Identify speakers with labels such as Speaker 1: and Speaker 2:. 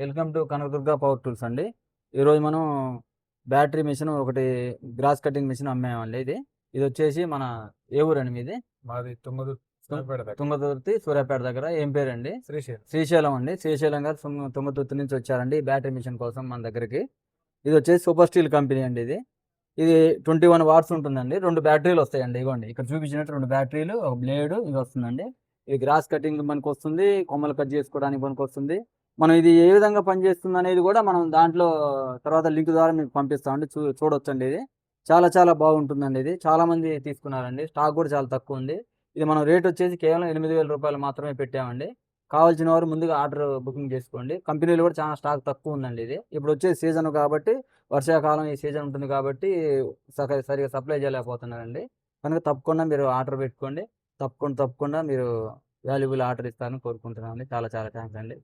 Speaker 1: Welcome to Kanakadurga power tools అండి. ఈరోజు మనం బ్యాటరీ మిషన్ ఒకటి గ్రాస్ కటింగ్ మిషన్ అమ్మామండి. ఇది వచ్చేసి మన ఏ ఊరండి మీది?
Speaker 2: మాది సూర్యాపేట దగ్గర.
Speaker 1: తుంగతుర్తి సూర్యాపేట దగ్గర. ఏం పేరండి?
Speaker 2: శ్రీశైలం.
Speaker 1: శ్రీశైలం అండి. శ్రీశైలం గారు తుంగతుర్తి నుంచి వచ్చారండి ఈ బ్యాటరీ మిషన్ కోసం మన దగ్గరికి. ఇది వచ్చేసి సూపర్ స్టీల్ కంపెనీ అండి. ఇది 21 వాట్స్ ఉంటుందండి. 2 బ్యాటరీలు వస్తాయండి. ఇగోండి ఇక్కడ చూపించినట్టు 2 బ్యాటరీలు, ఒక బ్లేడ్ ఇది వస్తుందండి. ఇది గ్రాస్ కటింగ్ మనకు వస్తుంది, కొమ్మలు కట్ చేసుకోవడానికి మనకు వస్తుంది. మనం ఇది ఏ విధంగా పనిచేస్తుంది అనేది కూడా మనం దాంట్లో తర్వాత లింక్ ద్వారా మీకు పంపిస్తామండి. చూడొచ్చండి. ఇది చాలా చాలా బాగుంటుందండి. ఇది చాలా మంది తీసుకున్నారండి. స్టాక్ కూడా చాలా తక్కువ ఉంది. ఇది మనం రేట్ వచ్చేసి కేవలం 8,000 రూపాయలు మాత్రమే పెట్టామండి. కావాల్సిన వారు ముందుగా ఆర్డర్ బుకింగ్ చేసుకోండి. కంపెనీలు కూడా చాలా స్టాక్ తక్కువ ఉందండి. ఇది ఇప్పుడు వచ్చే సీజన్ కాబట్టి, వర్షాకాలం ఈ సీజన్ ఉంటుంది కాబట్టి సరిగా సప్లై చేయలేకపోతున్నారండి. కనుక తప్పకుండా మీరు ఆర్డర్ పెట్టుకోండి. తప్పకుండా మీరు వాల్యుబుల్ ఆర్డర్ ఇస్తారని కోరుకుంటున్నాను. చాలా చాలా థ్యాంక్స్ అండి.